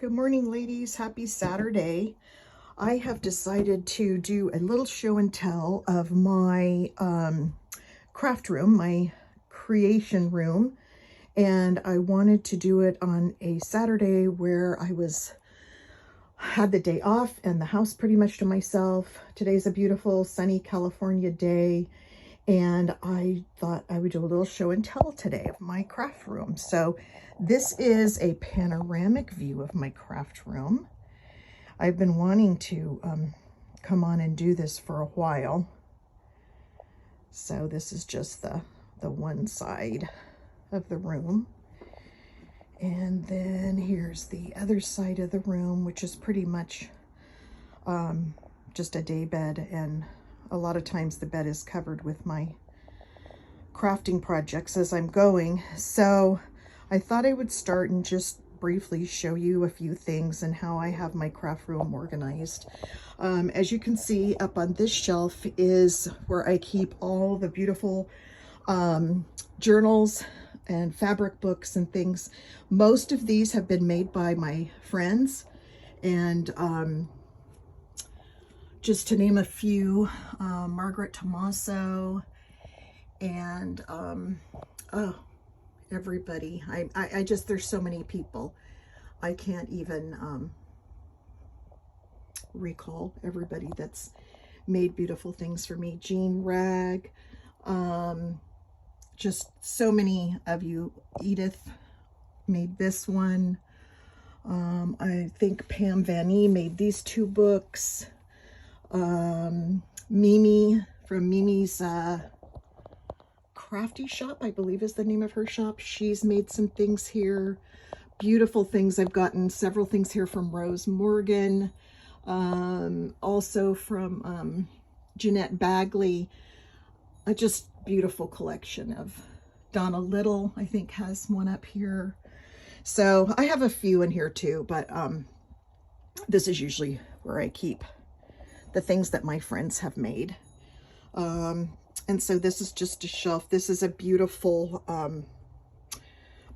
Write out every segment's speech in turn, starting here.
Good morning, ladies. Happy Saturday. I have decided to do a little show and tell of my craft room, my creation room. And I wanted to do it on a Saturday where I had the day off and the house pretty much to myself. Today's a beautiful sunny California day. And I thought I would do a little show and tell today of my craft room. So this is a panoramic view of my craft room. I've been wanting to come on and do this for a while. So this is just the one side of the room. And then here's the other side of the room, which is pretty much just a day bed, and a lot of times the bed is covered with my crafting projects as I'm going. So I thought I would start and just briefly show you a few things and how I have my craft room organized. As you can see, up on this shelf is where I keep all the beautiful journals and fabric books and things. Most of these have been made by my friends, and just to name a few, Margaret Tomaso and everybody. I just, there's so many people. I can't even recall everybody that's made beautiful things for me. Jean Rag, just so many of you. Edith made this one. I think Pam Vanny made these two books. Mimi from Mimi's Crafty Shop, I believe is the name of her shop. She's made some things here, beautiful things. I've gotten several things here from Rose Morgan, also from Jeanette Bagley. A just beautiful collection of Donna Little, I think, has one up here. So I have a few in here too, but this is usually where I keep the things that my friends have made. And so this is just a shelf. This is a beautiful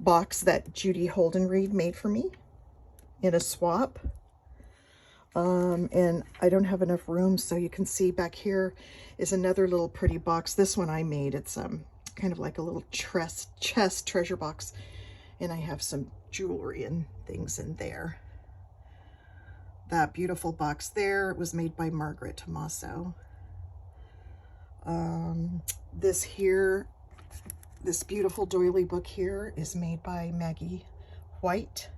box that Judy Holdenreid made for me in a swap. And I don't have enough room, so you can see back here is another little pretty box. This one I made. It's kind of like a little chest treasure box, and I have some jewelry and things in there. That beautiful box there was made by Margaret Tomaso. This here, this beautiful doily book here is made by Maggie White,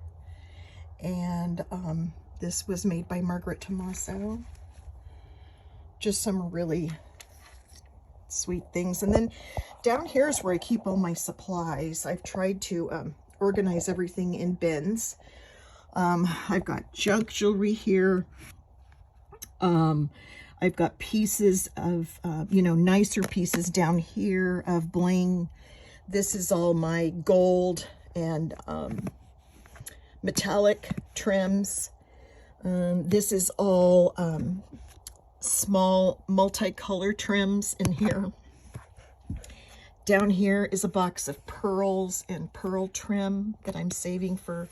and this was made by Margaret Tomaso. Just some really sweet things. And then down here is where I keep all my supplies. I've tried to organize everything in bins. I've got junk jewelry here. I've got pieces of, nicer pieces down here of bling. This is all my gold and metallic trims. This is all small multicolor trims in here. Down here is a box of pearls and pearl trim that I'm saving for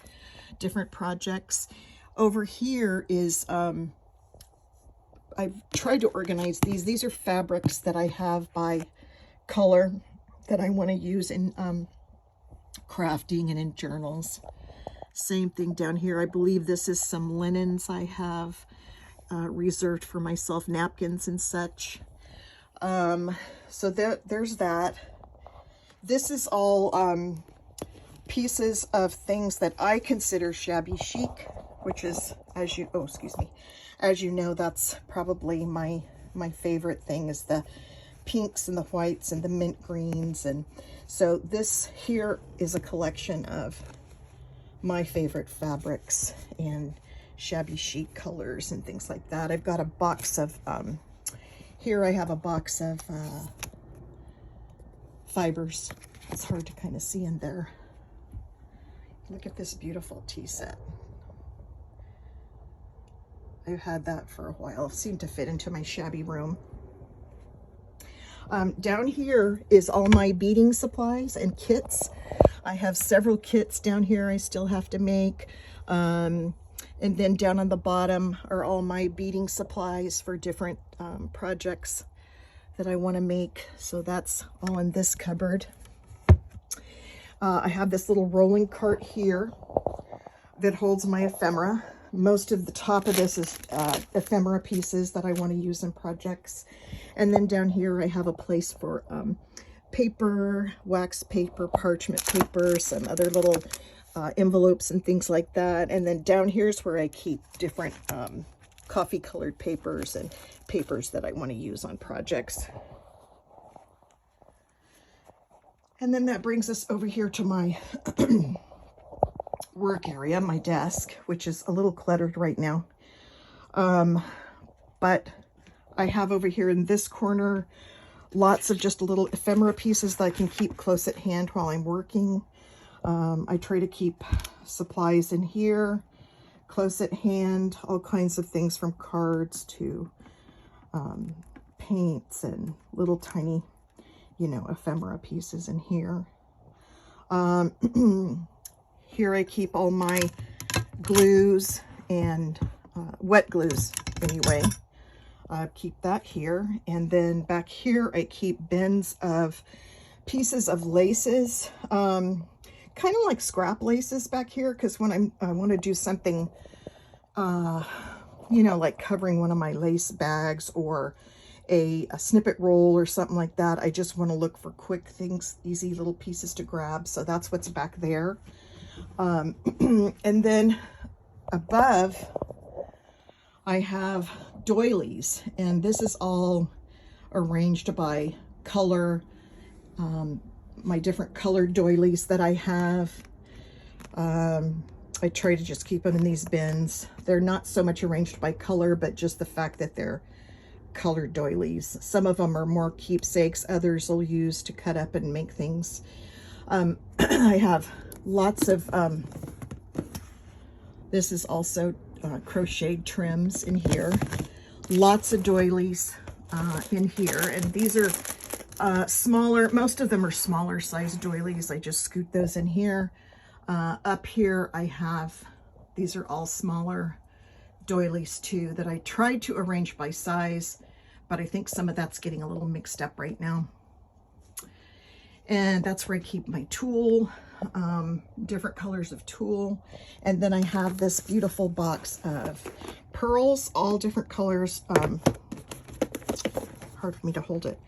different projects. Over here is, I've tried to organize these. These are fabrics that I have by color that I want to use in crafting and in journals. Same thing down here. I believe this is some linens I have reserved for myself, napkins and such. So there's that. This is all pieces of things that I consider shabby chic, which is, as you know, that's probably my favorite thing, is the pinks and the whites and the mint greens. And so this here is a collection of my favorite fabrics and shabby chic colors and things like that. I've got a box of, here I have a box of fibers. It's hard to kind of see in there. Look at this beautiful tea set. I've had that for a while. It seemed to fit into my shabby room. Down here is all my beading supplies and kits. I have several kits down here I still have to make. And then down on the bottom are all my beading supplies for different projects that I want to make. So that's all in this cupboard. I have this little rolling cart here that holds my ephemera. Most of the top of this is ephemera pieces that I want to use in projects. And then down here I have a place for paper, wax paper, parchment paper, some other little envelopes and things like that. And then down here's where I keep different coffee colored papers and papers that I want to use on projects. And then that brings us over here to my work area, my desk, which is a little cluttered right now. But I have over here in this corner lots of just little ephemera pieces that I can keep close at hand while I'm working. I try to keep supplies in here, close at hand, all kinds of things from cards to paints and little tiny, you know, ephemera pieces in here. Here I keep all my glues and wet glues anyway. I keep that here. And then back here I keep bins of pieces of laces. Kind of like scrap laces back here, because when I want to do something, you know, like covering one of my lace bags or a snippet roll or something like that, I just want to look for quick things, easy little pieces to grab. So that's what's back there. And then above, I have doilies, and this is all arranged by color. My different colored doilies that I have. I try to just keep them in these bins. They're not so much arranged by color, but just the fact that they're colored doilies. Some of them are more keepsakes, others will use to cut up and make things. I have lots of, this is also crocheted trims in here. Lots of doilies in here, and these are smaller, most of them are smaller size doilies. I just scoot those in here. Up here I have, these are all smaller doilies too that I tried to arrange by size, but I think some of that's getting a little mixed up right now. And that's where I keep my tulle, different colors of tulle. And then I have this beautiful box of pearls, all different colors. Hard for me to hold it.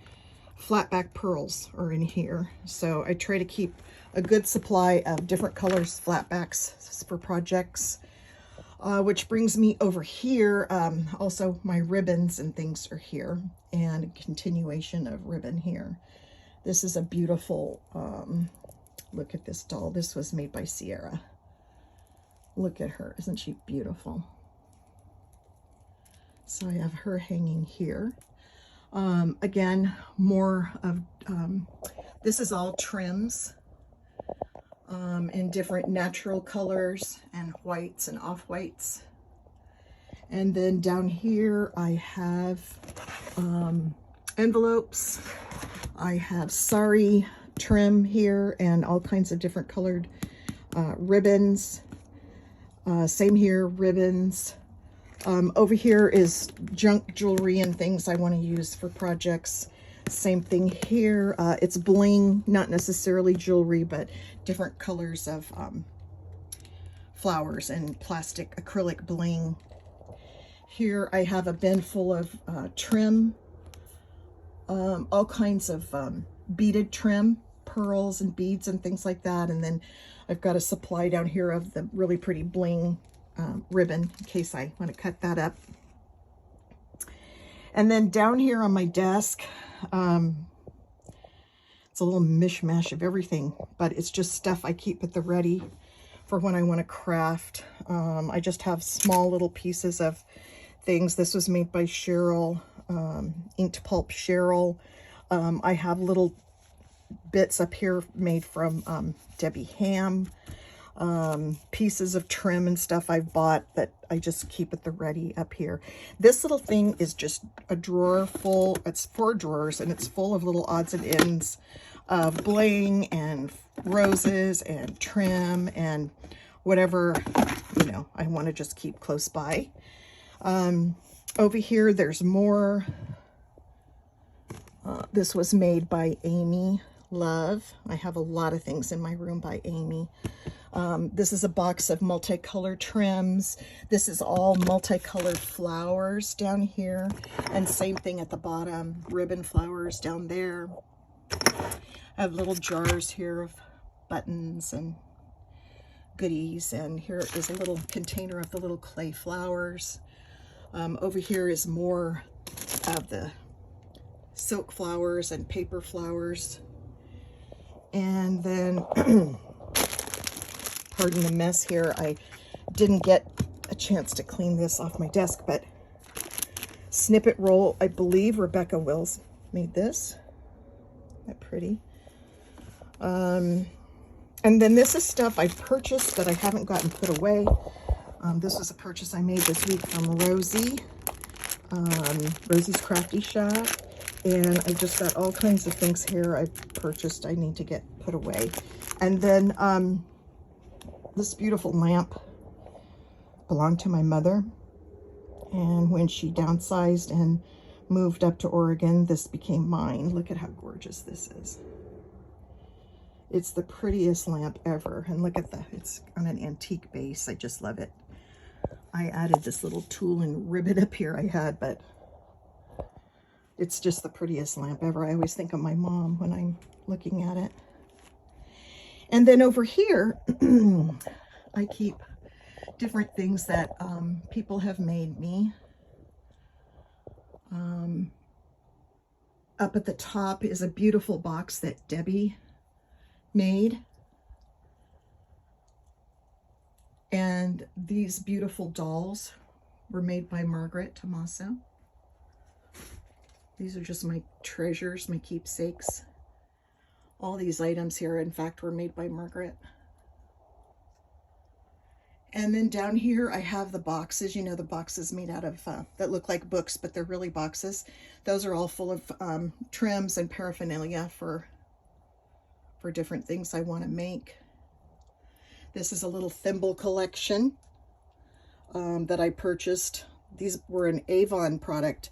Flat back pearls are in here. So I try to keep a good supply of different colors, flat backs for projects. Which brings me over here. Also my ribbons and things are here, and a continuation of ribbon here. This is a beautiful, look at this doll. This was made by Sierra. Look at her, isn't she beautiful? So I have her hanging here. Again, more of, this is all trims in different natural colors and whites and off-whites. And then down here I have envelopes. I have sari trim here and all kinds of different colored ribbons. Same here, ribbons. Over here is junk jewelry and things I want to use for projects. Same thing here. It's bling, not necessarily jewelry, but different colors of flowers and plastic acrylic bling. Here I have a bin full of trim, all kinds of beaded trim, pearls and beads and things like that. And then I've got a supply down here of the really pretty bling ribbon in case I want to cut that up. And then down here on my desk, it's a little mishmash of everything, but it's just stuff I keep at the ready for when I want to craft. I just have small little pieces of things. This was made by Cheryl, inked pulp Cheryl. I have little bits up here made from Debbie Ham. Pieces of trim and stuff I've bought that I just keep at the ready up here. This little thing is just a drawer full. It's 4 drawers and it's full of little odds and ends of bling and roses and trim and whatever, you know, I want to just keep close by. Over here, there's more. This was made by Amy Love. I have a lot of things in my room by Amy. This is a box of multicolored trims. This is all multicolored flowers down here. And same thing at the bottom, ribbon flowers down there. I have little jars here of buttons and goodies. And here is a little container of the little clay flowers. Over here is more of the silk flowers and paper flowers. And then, pardon the mess here, I didn't get a chance to clean this off my desk, but snippet roll, I believe Rebecca Wills made this. Isn't that pretty? And then this is stuff I purchased that I haven't gotten put away. This was a purchase I made this week from Rosie, Rosie's Crafty Shop. And I just got all kinds of things here I purchased I need to get put away. And then this beautiful lamp belonged to my mother. And when she downsized and moved up to Oregon, this became mine. Look at how gorgeous this is. It's the prettiest lamp ever. And look at that, it's on an antique base. I just love it. I added this little tulle and ribbon up here I had, but it's just the prettiest lamp ever. I always think of my mom when I'm looking at it. And then over here, I keep different things that people have made me. Up at the top is a beautiful box that Debbie made. And these beautiful dolls were made by Margaret Tomaso. These are just my treasures, my keepsakes. All these items here, in fact, were made by Margaret. And then down here, I have the boxes. You know, the boxes made out of, that look like books, but they're really boxes. Those are all full of trims and paraphernalia for different things I want to make. This is a little thimble collection that I purchased. These were an Avon product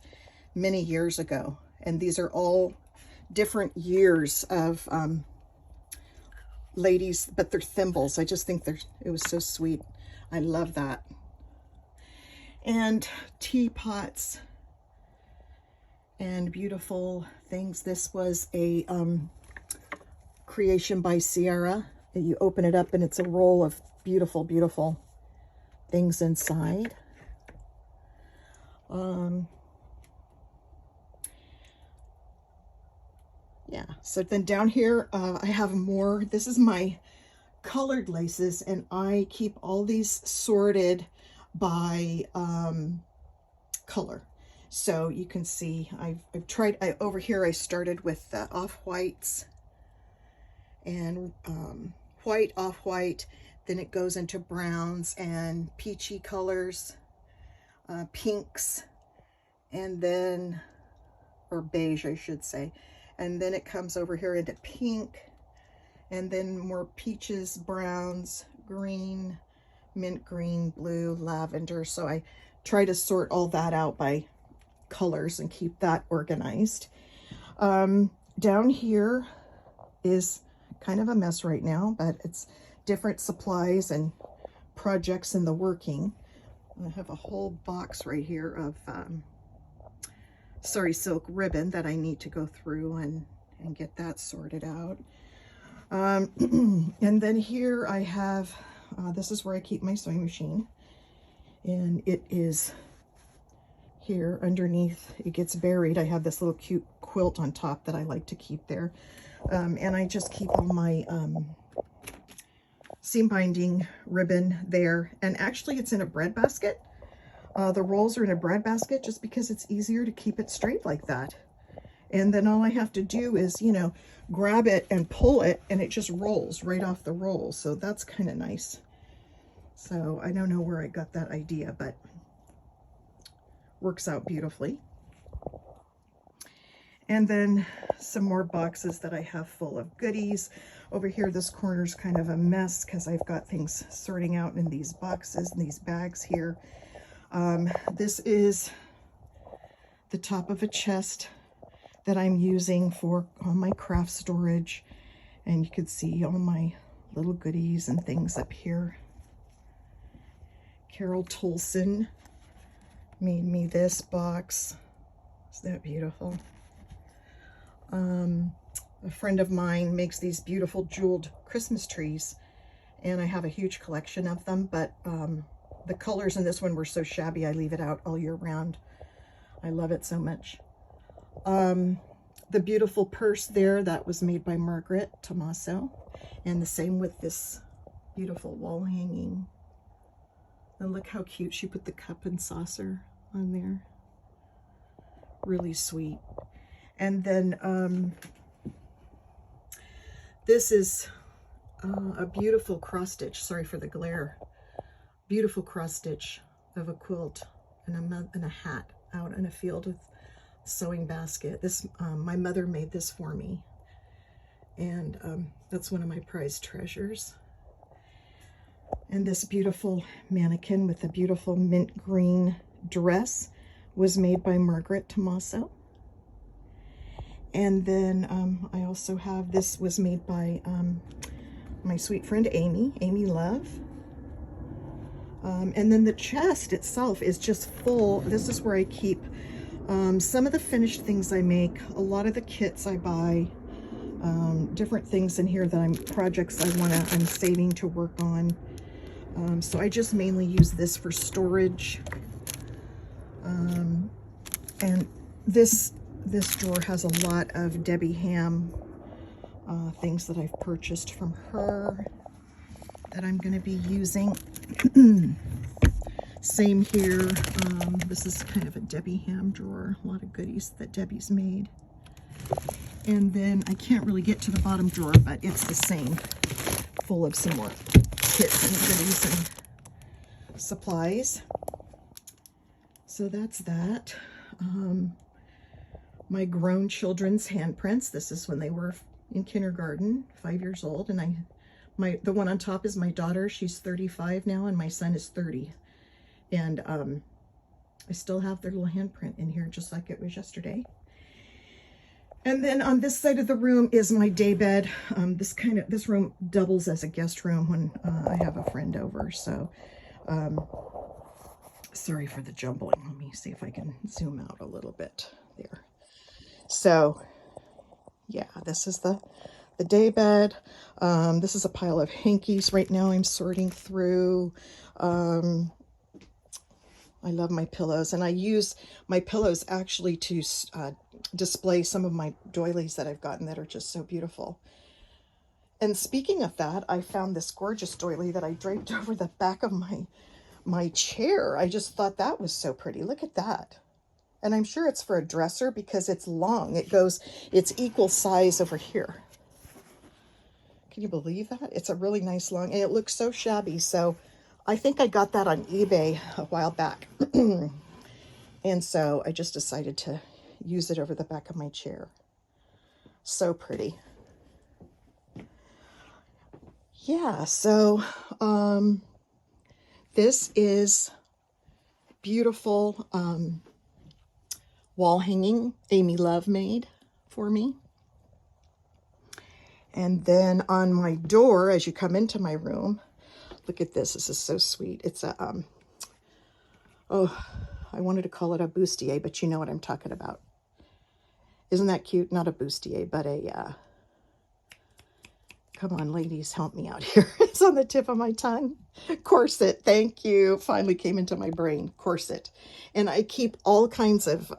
many years ago, and these are all different years of ladies, but they're thimbles. I just think it was so sweet. I love that. And teapots and beautiful things. This was a creation by Sierra. You open it up and it's a roll of beautiful, beautiful things inside. Yeah, so then down here, I have more. This is my colored laces, and I keep all these sorted by color. So you can see I've tried, over here I started with the off-whites and white, off-white, then it goes into browns and peachy colors, pinks, and then, or beige I should say. And then it comes over here into pink, and then more peaches, browns, green, mint green, blue, lavender. So I try to sort all that out by colors and keep that organized. Down here is kind of a mess right now, but it's different supplies and projects in the working. I have a whole box right here of Sari silk ribbon that I need to go through and get that sorted out. And then here I have, this is where I keep my sewing machine, and it is here underneath. It gets buried. I have this little cute quilt on top that I like to keep there. And I just keep all my seam binding ribbon there. And actually it's in a bread basket. The rolls are in a bread basket just because it's easier to keep it straight like that. And then all I have to do is, you know, grab it and pull it, and it just rolls right off the roll. So that's kind of nice. So I don't know where I got that idea, but works out beautifully. And then some more boxes that I have full of goodies. Over here, this corner's kind of a mess because I've got things sorting out in these boxes and these bags here. This is the top of a chest that I'm using for all my craft storage. And you can see all my little goodies and things up here. Carol Tolson made me this box. Isn't that beautiful? A friend of mine makes these beautiful jeweled Christmas trees, and I have a huge collection of them, but the colors in this one were so shabby I leave it out all year round. I love it so much. The beautiful purse there, that was made by Margaret Tomaso, and the same with this beautiful wall hanging. And look how cute she put the cup and saucer on there. Really sweet. And then this is a beautiful cross stitch. Sorry for the glare. Beautiful cross stitch of a quilt and a hat out in a field with a sewing basket. This my mother made this for me, and that's one of my prized treasures. And this beautiful mannequin with a beautiful mint green dress was made by Margaret Tomaso. And then I also have, this was made by my sweet friend Amy Love. And then the chest itself is just full. This is where I keep some of the finished things I make, a lot of the kits I buy, different things in here that projects I'm saving to work on. So I just mainly use this for storage. And this drawer has a lot of Debbie Ham things that I've purchased from her that I'm going to be using. Same here. This is kind of a Debbie Ham drawer. A lot of goodies that Debbie's made. And then I can't really get to the bottom drawer, but it's the same, full of some more kits and goodies and supplies. So that's that. My grown children's handprints. This is when they were in kindergarten, 5 years old, and the one on top is my daughter. She's 35 now, and my son is 30. And I still have their little handprint in here, just like it was yesterday. And then on this side of the room is my day bed. This room doubles as a guest room when I have a friend over. So sorry for the jumbling. Let me see if I can zoom out a little bit there. So yeah, this is the day bed. This is a pile of hankies right now I'm sorting through. I love my pillows, and I use my pillows actually to display some of my doilies that I've gotten that are just so beautiful. And speaking of that, I found this gorgeous doily that I draped over the back of my chair. I just thought that was so pretty. Look at that. And I'm sure it's for a dresser because it's long. It's equal size over here. Can you believe that? It's a really nice long, and it looks so shabby. So I think I got that on eBay a while back. And so I just decided to use it over the back of my chair. So pretty. Yeah, so this is beautiful wall hanging Amy Love made for me. And then on my door, as you come into my room, look at this. This is so sweet. It's a, I wanted to call it a bustier, but you know what I'm talking about. Isn't that cute? Not a bustier, but a, come on, ladies, help me out here. It's on the tip of my tongue. Corset, thank you. Finally came into my brain, corset. And I keep all kinds of,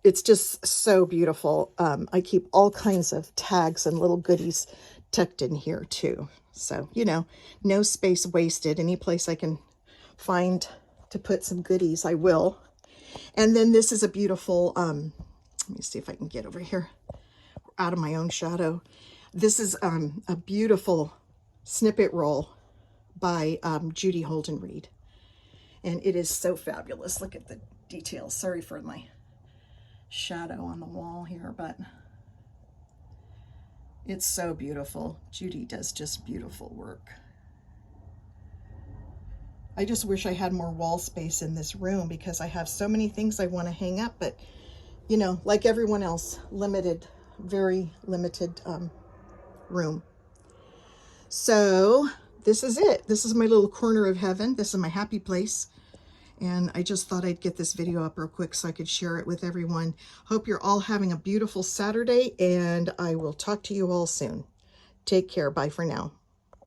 it's just so beautiful. I keep all kinds of tags and little goodies tucked in here too. So, you know, no space wasted. Any place I can find to put some goodies, I will. And then this is a beautiful, let me see if I can get over here, out of my own shadow. This is a beautiful snippet roll by Judy Holden Reed. And it is so fabulous. Look at the details. Sorry for my shadow on the wall here, but it's so beautiful. Judy does just beautiful work. I just wish I had more wall space in this room because I have so many things I want to hang up, but you know, like everyone else, limited, very limited room. So this is it. This is my little corner of heaven. This is my happy place. And I just thought I'd get this video up real quick so I could share it with everyone. Hope you're all having a beautiful Saturday, and I will talk to you all soon. Take care. Bye for now.